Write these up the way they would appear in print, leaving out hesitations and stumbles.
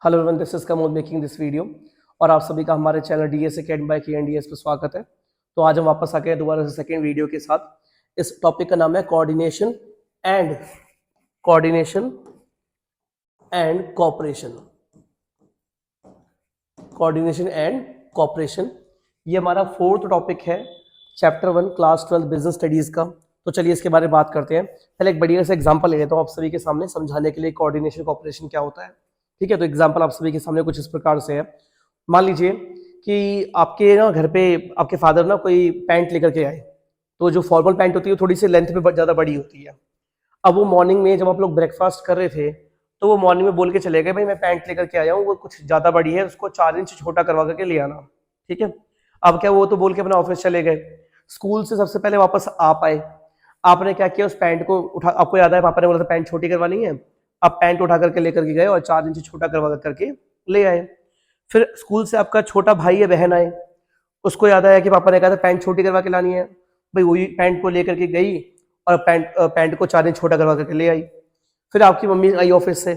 Hello everyone, this is Kamod making this video और आप सभी का हमारे channel DS academy by KNDS पे स्वागत है। तो आज हम वापस आ गए दोबारा से सेकेंड वीडियो के साथ। इस टॉपिक का नाम है coordination and cooperation. Coordination and cooperation ये हमारा फोर्थ टॉपिक है चैप्टर 1 क्लास 12 बिजनेस स्टडीज का। तो चलिए इसके बारे में बात करते हैं। पहले एक बढ़िया सा एग्जांपल ले लेता हूँ आप सभी के सामने समझाने के लिए कोऑर्डिनेशन कोऑपरेशन क्या होता है। ठीक है, तो एग्जांपल आप सभी के सामने कुछ इस प्रकार से है। मान लीजिए कि आपके ना घर पे आपके फादर ना कोई पैंट लेकर के आए, तो जो फॉर्मल पैंट होती है थोड़ी सी लेंथ में ज़्यादा बड़ी होती है। अब वो मॉर्निंग में जब आप लोग ब्रेकफास्ट कर रहे थे तो वो मॉर्निंग में बोल के चले गए, भाई मैं पैंट लेकर के आया हूँ, वो कुछ ज़्यादा बड़ी है, उसको 4 इंच छोटा करवा करके ले आना। ठीक है, अब क्या वो तो बोल के अपना ऑफिस चले गए। स्कूल से सबसे पहले वापस आप आए, आपने क्या किया, उस पैंट को उठा, आपको याद है पापा ने बोला था पैंट छोटी करवानी है, आप पैंट उठा करके लेकर के गए और 4 इंच छोटा करवा करके ले आए। फिर स्कूल से आपका छोटा भाई या बहन आए, उसको याद आया कि पापा ने कहा था पैंट छोटी करवा के लानी है, भाई वही पैंट को लेकर के गई और पैंट को 4 इंच छोटा करवा करके ले आई। फिर आपकी मम्मी आई ऑफिस से,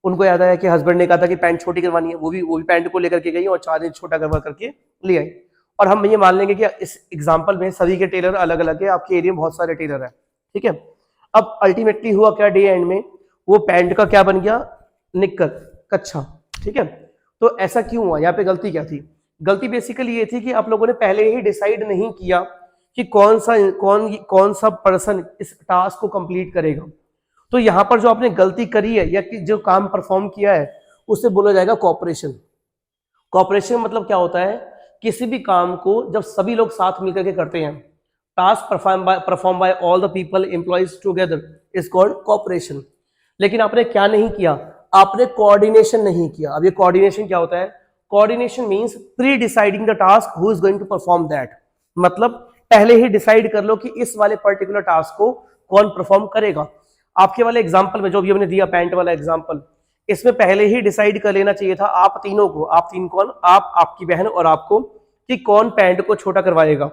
उनको याद आया कि हस्बैंड ने कहा था कि पैंट छोटी करवानी है, वो भी पैंट को लेकर के गई और 4 इंच छोटा करवा करके ले आई। और हम ये मान लेंगे कि इस एग्जाम्पल में सभी के टेलर अलग अलग है, आपके एरिया में बहुत सारे टेलर है। ठीक है, अब अल्टीमेटली हुआ क्या, डे एंड में वो पैंट का क्या बन गया, निक्कर, कच्छा। ठीक है, तो ऐसा क्यों हुआ, यहाँ पे गलती क्या थी? गलती बेसिकली ये थी कि आप लोगों ने पहले ही डिसाइड नहीं किया कि कौन सा पर्सन इस टास्क को कंप्लीट करेगा। तो यहाँ पर जो आपने गलती करी है या कि जो काम परफॉर्म किया है उसे बोला जाएगा कोऑपरेशन। कोऑपरेशन मतलब क्या होता है, किसी भी काम को जब सभी लोग साथ मिलकर के करते हैं, task perform by all the people employees together is called cooperation. लेकिन आपने क्या नहीं किया, आपने कोऑर्डिनेशन नहीं किया। अब ये कोऑर्डिनेशन क्या होता है? Coordination means pre deciding the task who is going to perform that. मतलब पहले ही डिसाइड कर लो कि इस वाले पर्टिकुलर टास्क को कौन परफॉर्म करेगा। आपके वाले एग्जांपल में जो भी हमने दिया पैंट वाला एग्जांपल, इसमें पहले ही डिसाइड कर लेना चाहिए था आप तीनों को, आप तीन कौन, आप, आपकी बहन और आपको, कि कौन पैंट को छोटा करवाएगा।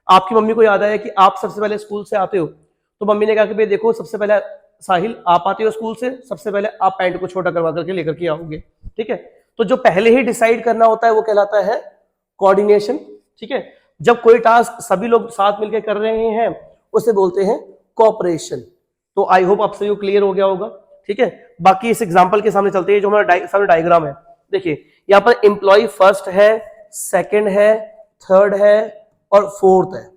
आपकी मम्मी को याद आया कि आप सबसे पहले स्कूल से आते हो, तो मम्मी ने कहा कि भाई देखो सबसे पहले साहिल आप आते हो स्कूल से, सबसे पहले आप पैंट को छोटा करवा करके लेकर के आओगे। ठीक है, तो जो पहले ही डिसाइड करना होता है वो कहलाता है कोऑर्डिनेशन। ठीक है, जब कोई टास्क सभी लोग साथ मिलकर कर रहे हैं उसे बोलते हैं कोऑपरेशन। तो आई होप आप सभी को क्लियर हो गया होगा। ठीक है, बाकी इस एग्जांपल के सामने चलते हैं। जो हमारा सामने डायग्राम है, देखिए यहाँ पर एम्प्लॉय फर्स्ट है, सेकंड है, थर्ड है और फोर्थ है।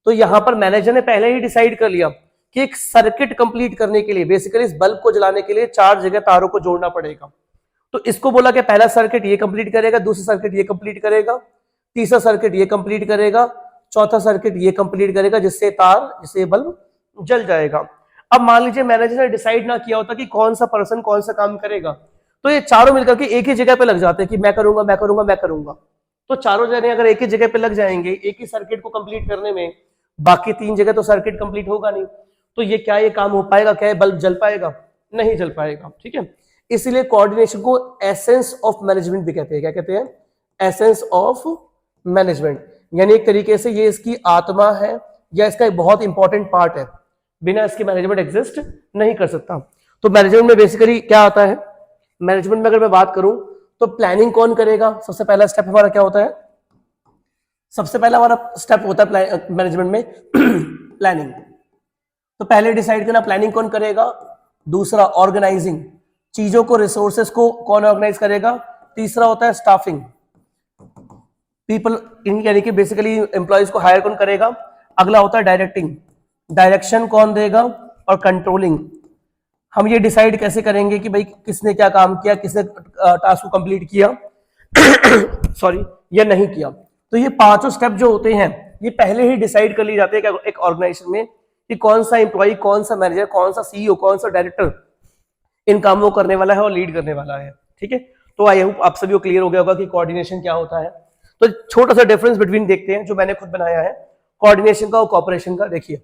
तो यहाँ पर मैनेजर ने पहले ही डिसाइड कर लिया कि एक सर्किट कंप्लीट करने के लिए, बेसिकली इस बल्ब को जलाने के लिए 4 जगह तारों को जोड़ना पड़ेगा। तो इसको बोला कि पहला सर्किट ये कंप्लीट करेगा, दूसरा सर्किट ये कंप्लीट करेगा, तीसरा सर्किट ये कंप्लीट करेगा, चौथा सर्किट ये कंप्लीट करेगा, जिससे बल्ब जल जाएगा। अब मान लीजिए मैनेजर ने डिसाइड ना किया होता कि कौन सा पर्सन कौन सा काम करेगा, तो ये चारों मिलकर के एक ही जगह पे लग जाते हैं कि मैं करूंगा मैं करूंगा मैं करूंगा। तो चारों जने अगर एक ही जगह पे लग जाएंगे एक ही सर्किट को कंप्लीट करने में, बाकी 3 जगह तो सर्किट कंप्लीट होगा नहीं। तो ये क्या, ये काम हो पाएगा क्या, बल्ब जल पाएगा? नहीं जल पाएगा। ठीक है, इसलिए कोऑर्डिनेशन को एसेंस ऑफ मैनेजमेंट भी कहते हैं। क्या कहते हैं? एसेंस ऑफ मैनेजमेंट, यानी एक तरीके से ये इसकी आत्मा है या इसका एक बहुत इंपॉर्टेंट पार्ट है। बिना इसके मैनेजमेंट एग्जिस्ट नहीं कर सकता। तो मैनेजमेंट में बेसिकली क्या आता है? मैनेजमेंट में अगर मैं बात करूं तो प्लानिंग कौन करेगा? सबसे पहला स्टेप हमारा क्या होता है? सबसे पहला हमारा स्टेप होता है मैनेजमेंट में प्लानिंग। तो पहले डिसाइड करना प्लानिंग कौन करेगा। दूसरा ऑर्गेनाइजिंग, चीजों को, रिसोर्सेस को कौन ऑर्गेनाइज करेगा। तीसरा होता है स्टाफिंग, पीपल, यानी कि बेसिकली एम्प्लॉयज को हायर कौन करेगा। अगला होता है डायरेक्टिंग, डायरेक्शन कौन देगा। और कंट्रोलिंग, हम ये डिसाइड कैसे करेंगे कि भाई किसने क्या काम किया, किसने टास्क को कंप्लीट किया सॉरी या नहीं किया। तो ये 5 स्टेप जो होते हैं ये पहले ही डिसाइड कर लिए जाते हैं एक ऑर्गेनाइजेशन में कि कौन सा एम्प्लॉय, कौन सा मैनेजर, कौन सा सीईओ, कौन सा डायरेक्टर इन कामों को करने वाला है और लीड करने वाला है। ठीक है, तो आई होप आप सभी को क्लियर हो गया होगा कि कोऑर्डिनेशन क्या होता है। तो छोटा सा डिफरेंस बिटवीन देखते हैं जो मैंने खुद बनाया है कोऑर्डिनेशन का और कोऑपरेशन का। देखिए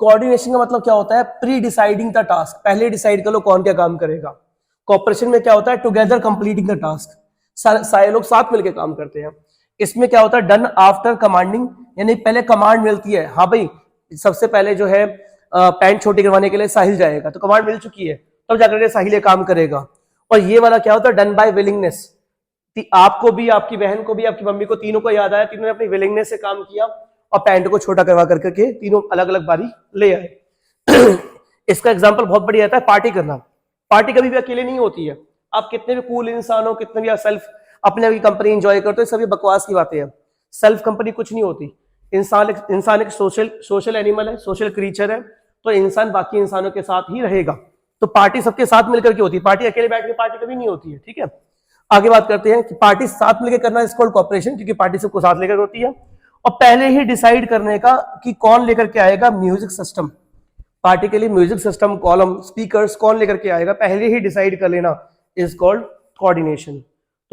कोऑर्डिनेशन का मतलब क्या होता है, प्री डिसाइडिंग द टास्क, पहले डिसाइड कर लो कौन क्या काम करेगा। कोऑपरेशन में क्या होता है, टुगेदर कंप्लीटिंग द टास्क, सारे लोग साथ मिलकर काम करते हैं। इसमें क्या होता है, डन आफ्टर कमांडिंग, यानी पहले कमांड मिलती है, हाँ भाई सबसे पहले जो है पैंट छोटी करवाने के लिए साहिल जाएगा, तो कमांड मिल चुकी है, तब जाकर के साहिल ये काम करेगा। और ये वाला क्या होता है, डन बाय विलिंगनेस। आपको भी, आपकी बहन को भी, आपकी मम्मी को, तीनों को याद आया, तीनों ने अपनी विलिंगनेस से काम किया और पैंट को छोटा करवा करके तीनों अलग अलग बारी ले आए। इसका एग्जाम्पल बहुत बढ़िया आता है पार्टी करना। पार्टी कभी भी अकेले नहीं होती है। आप कितने भी कूल इंसान हो, कितने भी सेल्फ अपने अपनी कंपनी एंजॉय करते हो, सभी बकवास की बातें हैं। सेल्फ कंपनी कुछ नहीं होती। इंसान एक सोशल एनिमल है, सोशल क्रीचर है, तो इंसान बाकी इंसानों के साथ ही रहेगा। तो पार्टी सबके साथ मिलकर के होती है, पार्टी अकेले बैठ के पार्टी कभी नहीं होती है। ठीक है, आगे बात करते हैं कि पार्टी साथ मिलकर करना इज कॉल्ड कॉर्पोरेशन, क्योंकि पार्टी सबको साथ लेकर होती है। और पहले ही डिसाइड करने का कि कौन लेकर के आएगा म्यूजिक सिस्टम, पार्टी के लिए म्यूजिक सिस्टम, कॉलम, स्पीकर्स कौन लेकर के आएगा, पहले ही डिसाइड कर लेना इज कॉल्ड कोऑर्डिनेशन।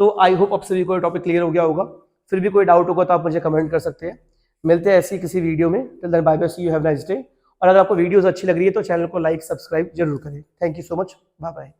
तो आई होप आप सभी को टॉपिक क्लियर हो गया होगा। फिर भी कोई डाउट होगा तो आप मुझे कमेंट कर सकते हैं। मिलते हैं ऐसी किसी वीडियो में। Till then bye bye, see you, have nice day. और अगर आपको वीडियोस अच्छी लग रही है तो चैनल को लाइक सब्सक्राइब जरूर करें। Thank you so much, bye bye.